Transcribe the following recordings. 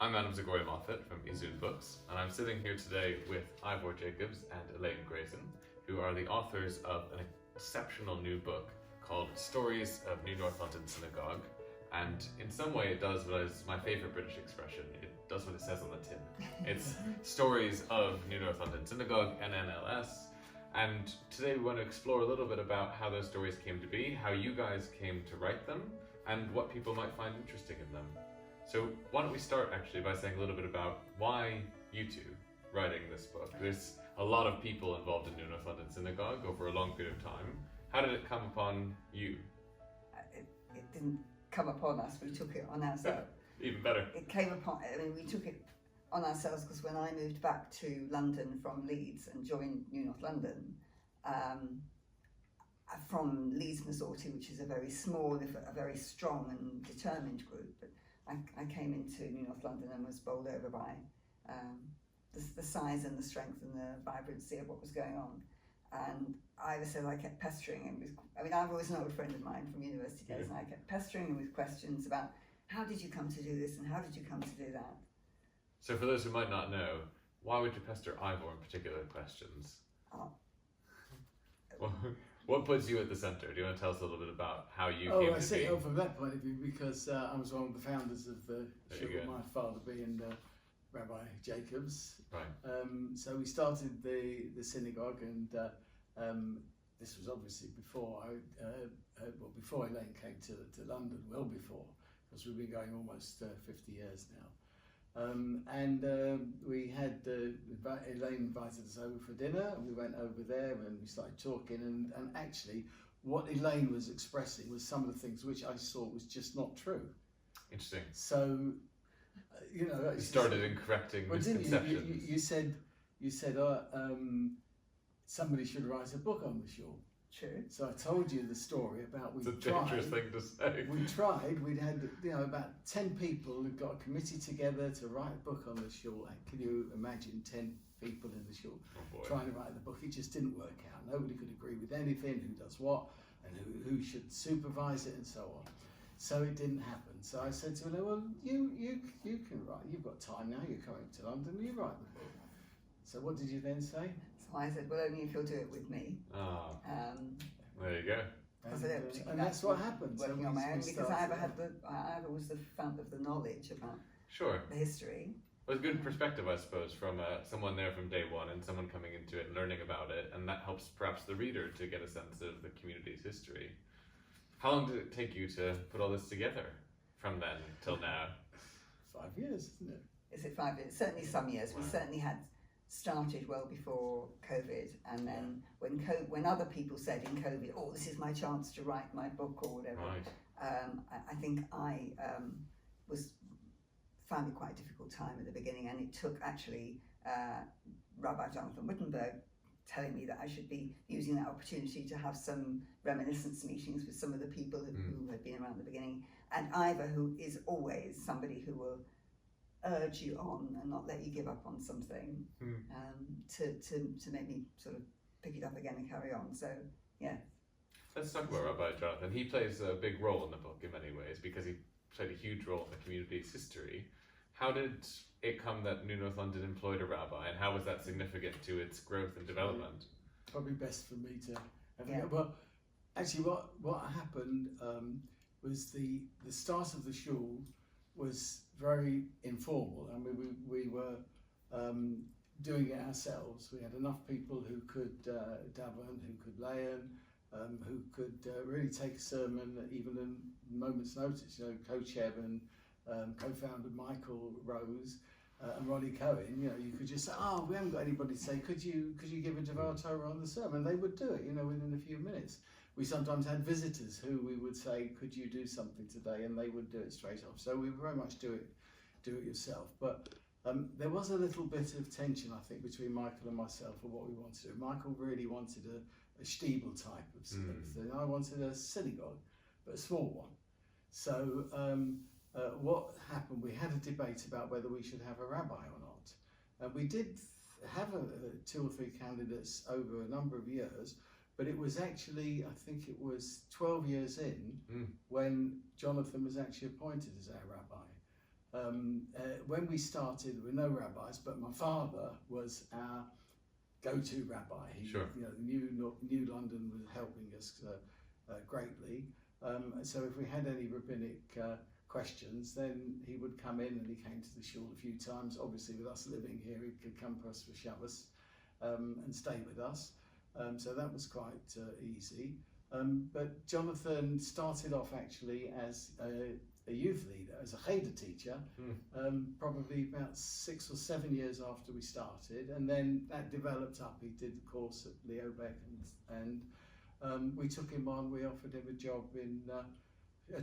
I'm Zagoria-Moffet from Izzun Books, and I'm sitting here today with Ivor Jacobs and Elaine, who are the authors of an exceptional new book called Stories of New North London Synagogue. And in some way it does what is my favourite British expression. It does what it says on the tin. It's Stories of New North London Synagogue, NNLS. And today we want to explore a little bit about how those stories came to be, how you guys came to write them, and what people might find interesting in them. So why don't we start actually by saying a little bit about why you two writing this book. There's a lot of people involved in New North London Synagogue over a long period of time. How did it come upon you? It didn't come upon us, we took it on ourselves. Even better. It came upon, we took it on ourselves because when I moved back to London from Leeds and joined New North London, from Leeds Masorti, which is a very small, a very strong and determined group, but I came into New North London and was bowled over by the size and the strength and the vibrancy of what was going on. And Ivor said I kept pestering him with, Ivor was an old friend of mine from university days, and I kept pestering him with questions about how did you come to do this and how did you come to do that? So for those who might not know, why would you pester Ivor in particular questions? What puts you at the centre? Do you want to tell us a little bit about how you came to be? I see. From that point of view, because I was one of the founders of the shul, my father being Rabbi Jacobs. Right. So we started the synagogue, and this was obviously before before Elaine came to London, well before, because we've been going almost 50 years now. We had Elaine invited us over for dinner, and we went over there and we started talking, and actually what Elaine was expressing was some of the things which I saw was just not true. Interesting. So you started in correcting misconceptions. You said somebody should write a book on the shul. True. So I told you the story about It's a dangerous thing to say. We'd had about 10 people who got a committee together to write a book on the shul. And can you imagine 10 people in the shul trying to write the book? It just didn't work out. Nobody could agree with anything, who does what, and who should supervise it, and so on. So it didn't happen. So I said to her, well, you can write. You've got time now. You're coming to London. You write the book. So what did you then say? So I said, well, only if you'll do it with me. There you go. And that's what happened. Working on my own, because Ivor was the fount of the knowledge about the history. Well, it's a good perspective, I suppose, from someone there from day one and someone coming into it and learning about it, and that helps perhaps the reader to get a sense of the community's history. How long did it take you to put all this together from then till now? 5 years, isn't it? Is it 5 years? Certainly some years. Wow. We certainly had started well before COVID, and then when other people said in COVID, oh, this is my chance to write my book or whatever, I think I found it quite a difficult time at the beginning, and it took actually Rabbi Jonathan Wittenberg telling me that I should be using that opportunity to have some reminiscence meetings with some of the people who had been around at the beginning, and Ivor, who is always somebody who will urge you on and not let you give up on something, to make me sort of pick it up again and carry on. So yeah. Let's talk about Rabbi Jonathan. He plays a big role in the book in many ways because he played a huge role in the community's history. How did it come that New North London employed a rabbi, and how was that significant to its growth and development? Probably best for me to have Well, actually what happened was the start of the shul was very informal. I mean, we were doing it ourselves. We had enough people who could daven, who could learn, who could really take a sermon even in moment's notice. Co-chair and co-founder Michael Rose and Ronnie Cohen. You could just say, "Oh, we haven't got anybody to say. Could you give a Devar Torah on the sermon?" They would do it, within a few minutes. We sometimes had visitors who we would say, "Could you do something today?" And they would do it straight off. So we very much do it yourself. But there was a little bit of tension, I think, between Michael and myself of what we wanted to do. Michael really wanted a shtibel type of thing. I wanted a synagogue, but a small one. So what happened? We had a debate about whether we should have a rabbi or not. We did have 2 or 3 candidates over a number of years. But it was actually, I think it was 12 years in when Jonathan was actually appointed as our rabbi. When we started, there were no rabbis, but my father was our go-to rabbi. He, Sure. New London was helping us greatly. So if we had any rabbinic questions, then he would come in, and he came to the shul a few times. Obviously, with us living here, he could come for us for Shabbos and stay with us. So that was quite easy. But Jonathan started off actually as a youth leader, as a cheder teacher, probably about 6 or 7 years after we started, and then that developed up. He did the course at Leo Beck, and we took him on. We offered him a job in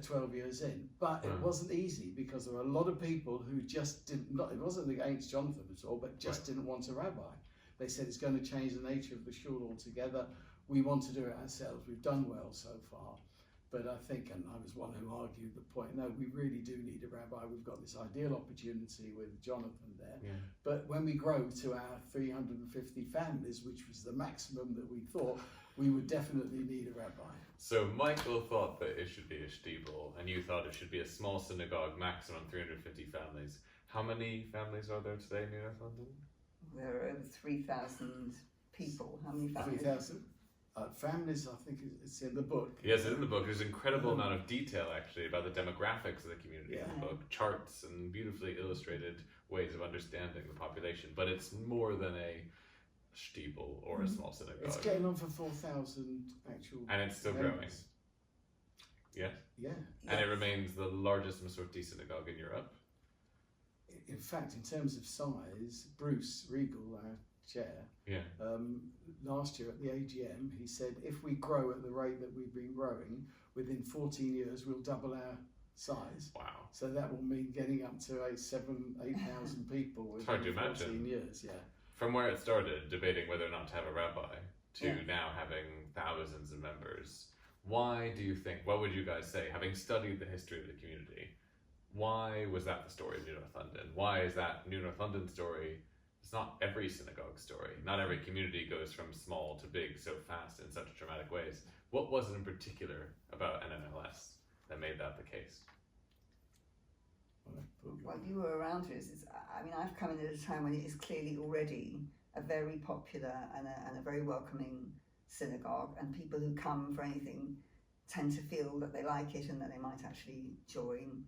12 years in, but it wasn't easy because there were a lot of people who just didn't. It wasn't against Jonathan at all, but just didn't want a rabbi. They said it's going to change the nature of the shul altogether. We want to do it ourselves. We've done well so far. But I think, and I was one who argued the point, no, we really do need a rabbi. We've got this ideal opportunity with Jonathan there. Yeah. But when we grow to our 350 families, which was the maximum that we thought, we would definitely need a rabbi. So Michael thought that it should be a shtibel, and you thought it should be a small synagogue, maximum 350 families. How many families are there today in North London? There are over 3,000 people. How many families? 3,000. Families, I think it's in the book. Yes, it's in the book. There's an incredible amount of detail actually about the demographics of the community in the book. Charts and beautifully illustrated ways of understanding the population. But it's more than a shtibel or a small synagogue. It's getting on for 4,000 actual. And it's still growing. Yes? Yeah. And it remains the largest Masorti synagogue in Europe. In fact, in terms of size, Bruce Regal, our chair, last year at the AGM, he said if we grow at the rate that we've been growing, within 14 years we'll double our size. Wow. So that will mean getting up to 8,000 people within 14 years. Yeah. From where it started, debating whether or not to have a rabbi, to now having thousands of members. Why do you think, what would you guys say, having studied the history of the community, why was that the story of New North London? Why is that New North London story? It's not every synagogue story. Not every community goes from small to big so fast in such dramatic ways. What was it in particular about NNLS that made that the case? Well, you were around here. I mean, I've come in at a time when it is clearly already a very popular and a very welcoming synagogue, and people who come for anything tend to feel that they like it and that they might actually join.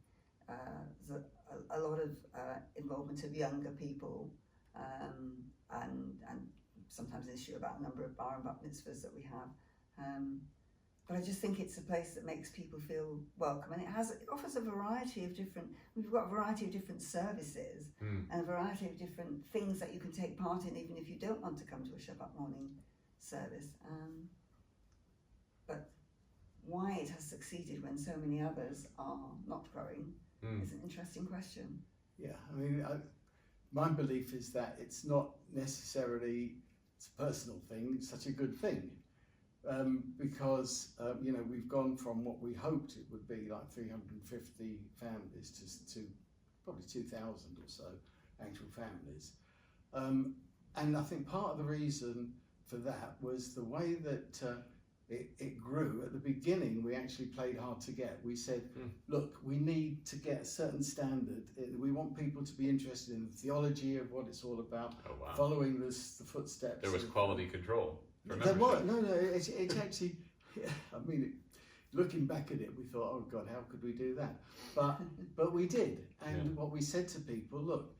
There's a lot of involvement of younger people. And sometimes an issue about the number of bar and bat mitzvahs that we have. But I just think it's a place that makes people feel welcome, and it offers a variety of different. We've got a variety of different services and a variety of different things that you can take part in, even if you don't want to come to a Shabbat morning service. But why it has succeeded when so many others are not growing is an interesting question. Yeah, I mean. My belief is that it's not necessarily it's a personal thing, it's such a good thing. Because we've gone from what we hoped it would be, like 350 families, to probably 2,000 or so actual families. And I think part of the reason for that was the way that it grew. At the beginning, we actually played hard to get. We said, look, we need to get a certain standard. We want people to be interested in the theology of what it's all about, following the footsteps. There was quality control for membership. There was, no, it's actually, I mean, looking back at it, we thought, oh God, how could we do that? But we did. And what we said to people, look,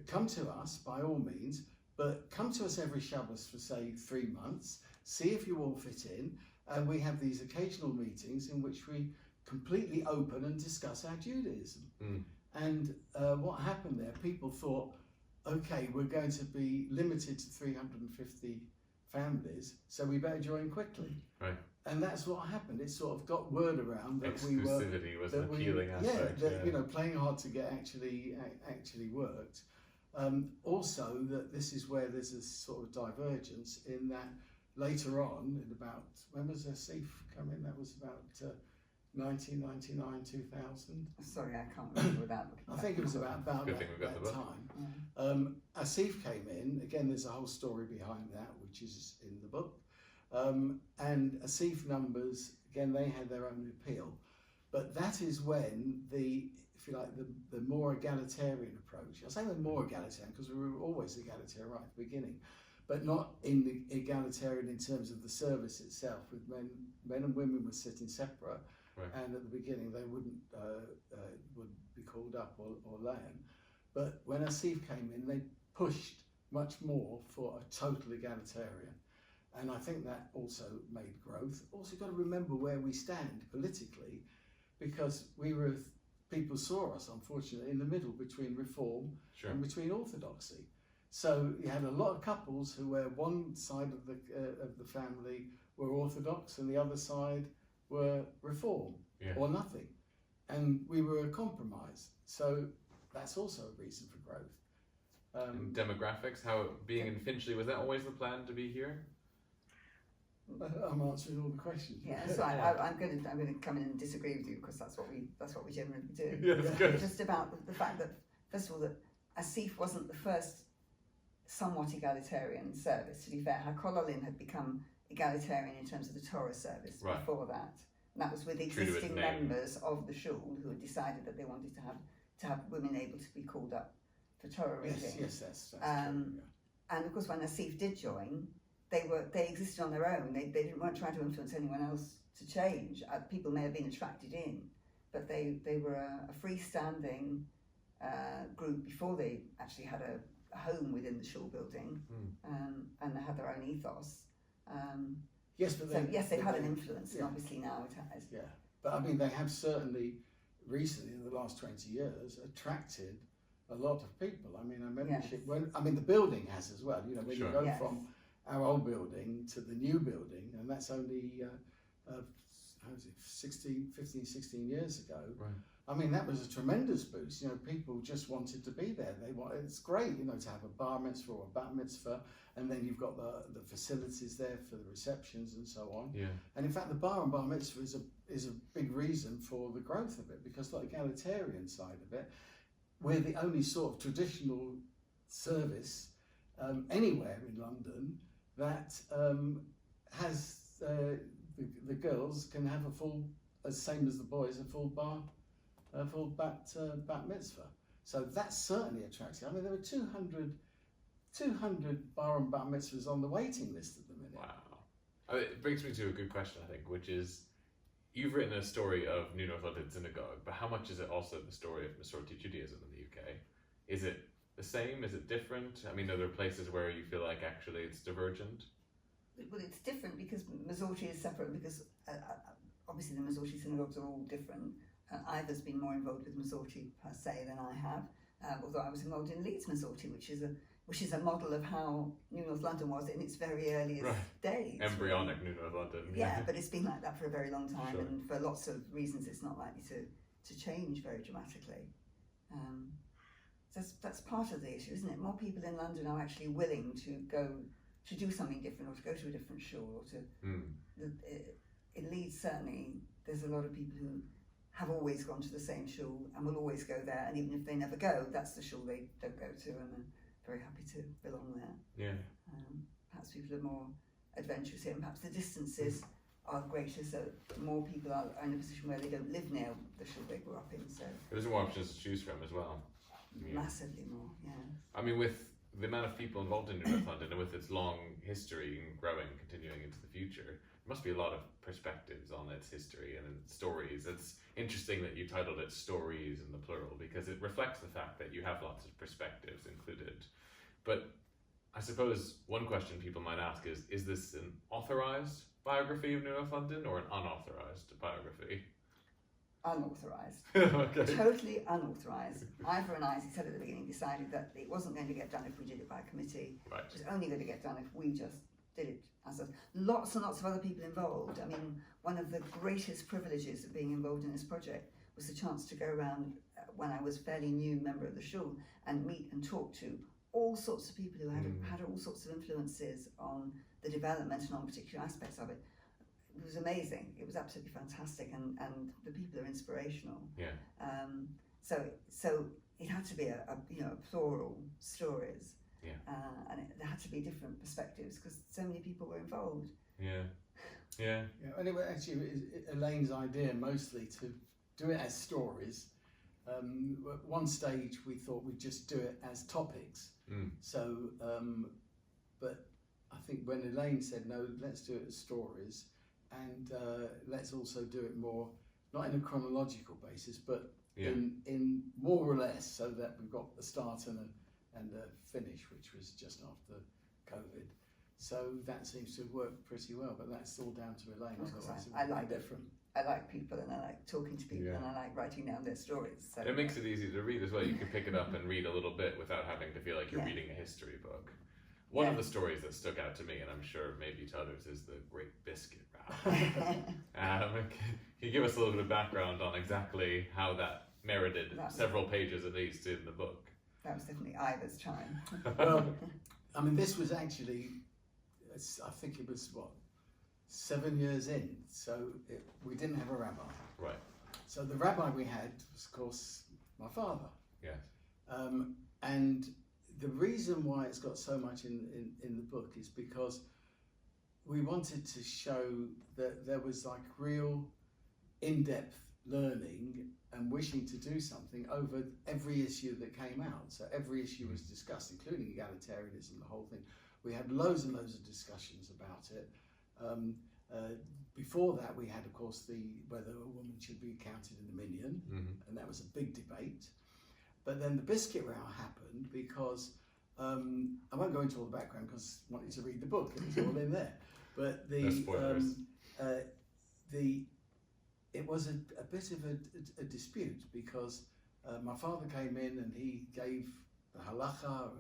come to us by all means, but come to us every Shabbos for, say, 3 months, see if you all fit in, and we have these occasional meetings in which we completely open and discuss our Judaism. And what happened there, people thought, okay, we're going to be limited to 350 families, so we better join quickly. Right. And that's what happened. It sort of got word around that exclusivity was an appealing aspect. Playing hard to get actually worked. Also, that this is where there's a sort of divergence in that later on, in about, when was Asif come in? That was about 1999, 2000. Sorry, I can't remember without looking back. I think it was about that time. Asif came in, again there's a whole story behind that which is in the book. And Asif numbers, again they had their own appeal. But that is when the, if you like, the more egalitarian approach. I say we're more egalitarian because we were always egalitarian right at the beginning, but not in the egalitarian in terms of the service itself. With men and women were sitting separate, Right. and at the beginning they wouldn't would be called up or laying. But when Asif came in, they pushed much more for a total egalitarian. And I think that also made growth. Also got to remember where we stand politically, because people saw us, unfortunately, in the middle between Reform Sure. and between Orthodoxy. So you had a lot of couples who were one side of the family were Orthodox and the other side were Reform, Yeah. or nothing. And we were a compromise. So that's also a reason for growth. And demographics, how being in Finchley, was that always the plan to be here? I'm answering all the questions. Yeah, so I'm going to come in and disagree with you, because that's what we generally do. Yeah, that's good. Just about the fact that, first of all, that Asif wasn't the first somewhat egalitarian service. To be fair, Hakololin had become egalitarian in terms of the Torah service Right. before that. And that was with True to its existing name. members of the shul who had decided that they wanted to have women able to be called up for Torah reading. Yes, that's true. And of course, when Asif did join, they existed on their own. They weren't trying to influence anyone else to change. People may have been attracted in, but they were a freestanding group before they actually had a home within the shul building, and they had their own ethos. Yes, but They've had an influence, and obviously now it has. Yeah, but I mean, they have certainly recently, in the last 20 years, attracted a lot of people. I mean, our membership. The building has as well. You know, when Sure. you go Yes. from our old building to the new building, and that's only how was it, 15, 16 years ago. Right. I mean, that was a tremendous boost. You know, people just wanted to be there. It's great, you know, to have a bar mitzvah or a bat mitzvah, and then you've got the facilities there for the receptions and so on. Yeah. And in fact, the bar and bar mitzvah is a big reason for the growth of it, because the egalitarian side of it, we're the only sort of traditional service anywhere in London that has the girls can have a full, same as the boys, a full bat mitzvah. So that's certainly attractive. I mean, there were 200 bar and bat mitzvahs on the waiting list at the minute. Wow. It brings me to a good question, I think, which is, you've written a story of New North London Synagogue, but how much is it also the story of Masorti Judaism in the UK? Is it the same? Is it different? I mean, are there places where you feel like actually it's divergent? Well, it's different because Masorti is separate, because obviously the Masorti synagogues are all different. Ivor's been more involved with Masorti per se than I have, although I was involved in Leeds Masorti, which is a model of how New North London was in its very earliest days. Embryonic New North London. Yeah, but it's been like that for a very long time, Sure. and for lots of reasons it's not likely to change very dramatically. That's part of the issue, isn't it? More people in London are actually willing to go to do something different, or to go to a different shul, or to. In Leeds, certainly, there's a lot of people who have always gone to the same shul and will always go there, and even if they never go, that's the shul they don't go to, and are very happy to belong there. Yeah. Perhaps people are more adventurous here, and perhaps the distances are greater, so more people are in a position where they don't live near the shul they grew up in. So There's more options to choose from as well. Yeah. massively more, yeah. I mean, with the amount of people involved in New North London and with its long history and growing, continuing into the future, there must be a lot of perspectives on its history and its stories. It's interesting that you titled it Stories in the plural, because it reflects the fact that you have lots of perspectives included. But I suppose one question people might ask is this an authorised biography of New North London or an unauthorised biography? Unauthorised. Okay. Totally unauthorised. Ivor and I, as he said at the beginning, decided that it wasn't going to get done if we did it by committee. Right. It was only going to get done if we just did it ourselves. Lots and lots of other people involved. I mean, one of the greatest privileges of being involved in this project was the chance to go around when I was a fairly new member of the shul and meet and talk to all sorts of people who had all sorts of influences on the development and on particular aspects of it. It was amazing. It was absolutely fantastic, and the people are inspirational. Yeah. So it had to be a plural stories. Yeah. And there had to be different perspectives because so many people were involved. Yeah. Yeah. Yeah, and it was actually Elaine's idea mostly do it as stories. At one stage we thought we'd just do it as topics. So, but I think when Elaine said, no, let's do it as stories, and let's also do it more, not in a chronological basis, but in more or less, so that we've got a start and a finish, which was just after COVID. So that seems to have worked pretty well, but that's all down to Elaine. Otherwise I like it. different. I like people, and I like talking to people, and I like writing down their stories. So It makes it easy to read as well. You can pick it up and read a little bit without having to feel like you're reading a history book. One of the stories that stuck out to me, and I'm sure maybe to others, is the Great Biscuit Row. Can you give us a little bit of background on exactly how that merited several pages at least in the book? That was definitely Ivor's time. Well, I mean, this was actually, I think it was, 7 years in, so we didn't have a rabbi. Right. So the rabbi we had was, of course, my father. Yes. And the reason why it's got so much in the book is because we wanted to show that there was like real in-depth learning and wishing to do something over every issue that came out. So every issue was discussed, including egalitarianism, the whole thing. We had loads and loads of discussions about it. Before that, we had, of course, whether a woman should be counted in the minyan, and that was a big debate. But then the biscuit row happened because, I won't go into all the background because I want you to read the book, it was all in there. But No spoilers. It was a bit of a dispute because my father came in and he gave the halacha,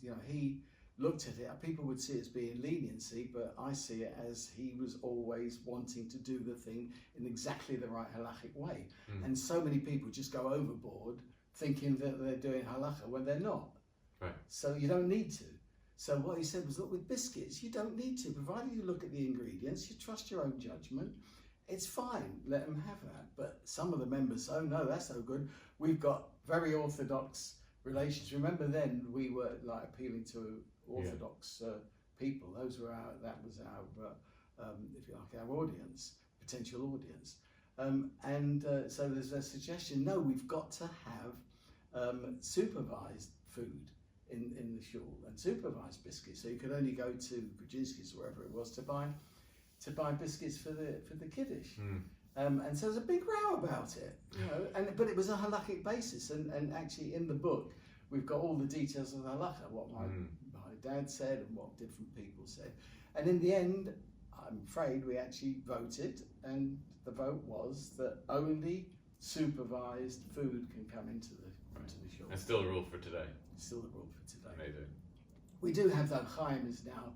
and he looked at it. People would see it as being leniency, but I see it as he was always wanting to do the thing in exactly the right halachic way. And so many people just go overboard thinking that they're doing halacha when they're not. Right. So you don't need to. So what he said was, look, with biscuits, you don't need to. Provided you look at the ingredients, you trust your own judgment, it's fine, let them have that. But some of the members, oh no, that's no good. We've got very orthodox relations. Remember then we were like appealing to orthodox people. That was our, if you like, our audience, potential audience. So there's a suggestion, no, we've got to have supervised food in the shul and supervised biscuits. So you could only go to Brzezinski's or wherever it was to buy biscuits for the kiddush. And so there's a big row about it, but it was a halakhic basis, and actually in the book we've got all the details of the halakha, what my dad said and what different people said. And in the end, I'm afraid we actually voted, and the vote was that only supervised food can come into the shul. And still a rule for today. Still the rule for today. Amazing. We do have, though, Chaim is now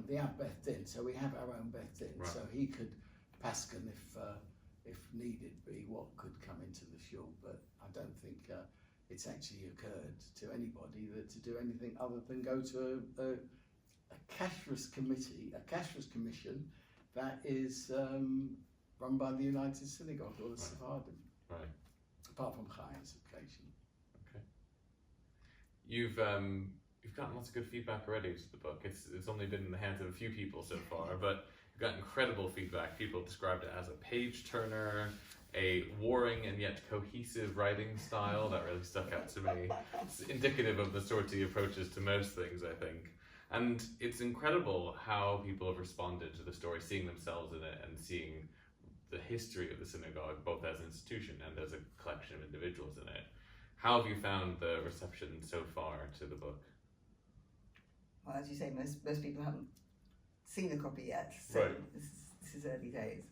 the Ab Beth Din, so we have our own Beth Din, so he could paskin if needed be what could come into the shul, but I don't think it's actually occurred to anybody to do anything other than go to a kashrus committee, a kashrus commission that is run by the United Synagogue or the Sephardim. Right. Apart from Chaim's occasion. Okay. You've gotten lots of good feedback already to the book. It's only been in the hands of a few people so far, but you've got incredible feedback. People described it as a page turner, a warring and yet cohesive writing style that really stuck out to me. It's indicative of the Masorti approaches to most things, I think. And it's incredible how people have responded to the story, seeing themselves in it and seeing the history of the synagogue, both as an institution and as a collection of individuals in it. How have you found the reception so far to the book? Well, as you say, most people haven't seen the copy yet, so this is early days.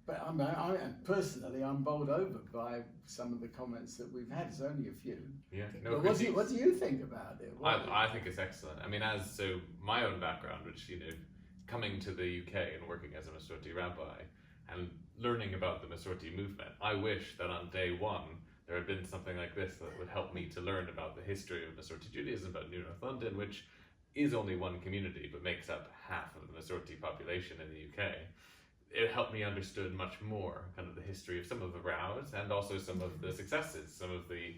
But I'm bowled over by some of the comments that we've had. There's only a few. Yeah. What do you think about it? I think it's excellent. I mean, my own background, which coming to the UK and working as a Masorti rabbi and learning about the Masorti movement, I wish that on day one there had been something like this that would help me to learn about the history of Masorti Judaism, about New North London, which is only one community but makes up half of the Masorti population in the UK. It helped me understood much more kind of the history of some of the rows and also some of the successes, some of the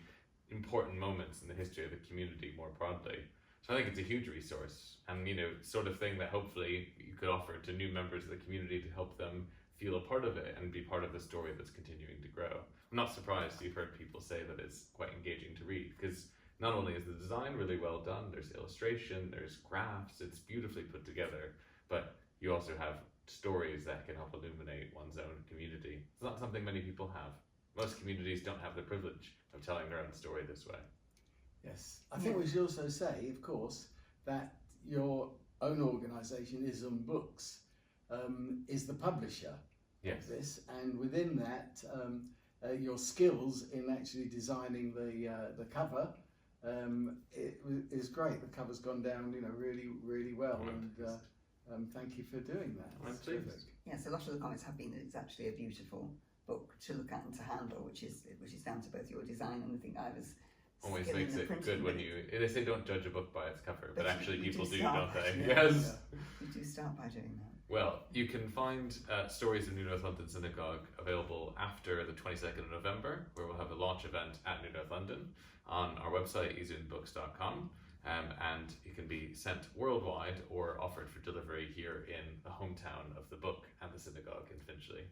important moments in the history of the community more broadly. So I think it's a huge resource and, sort of thing that hopefully you could offer to new members of the community to help them feel a part of it and be part of the story that's continuing to grow. I'm not surprised you've heard people say that it's quite engaging to read, because not only is the design really well done, there's illustration, there's graphs, it's beautifully put together, but you also have stories that can help illuminate one's own community. It's not something many people have. Most communities don't have the privilege of telling their own story this way. Yes, I think we should also say, of course, that your own organisation, Izzun Books, is the publisher of this, and within that, your skills in actually designing the cover is great. The cover's gone down, really well, and thank you for doing that. I'm pleased. Yes, a lot of the comments have been that it's actually a beautiful book to look at and to handle, which is down to both your design and I think Ivor's Always skill in makes the it printing. good when they say don't judge a book by its cover, but actually you people do, start don't by they? doing Yes. You do start by doing that. Well, you can find Stories of New North London Synagogue available after the 22nd of November, where we'll have a launch event at New North London on our website, izzunbooks.com, and it can be sent worldwide or offered for delivery here in the hometown of the book and the synagogue in Finchley.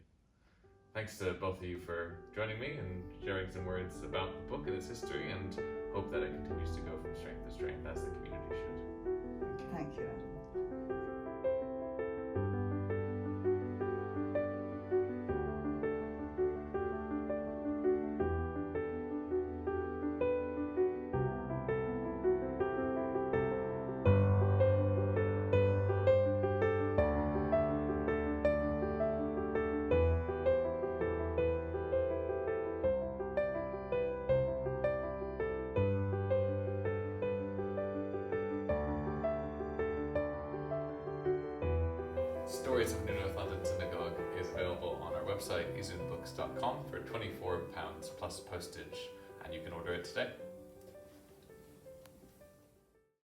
Thanks to both of you for joining me and sharing some words about the book and its history, and hope that it continues to go from strength to strength as the community should. Thank you, Adam. Stories of New North London Synagogue is available on our website, izzunbooks.com, for £24 plus postage, and you can order it today.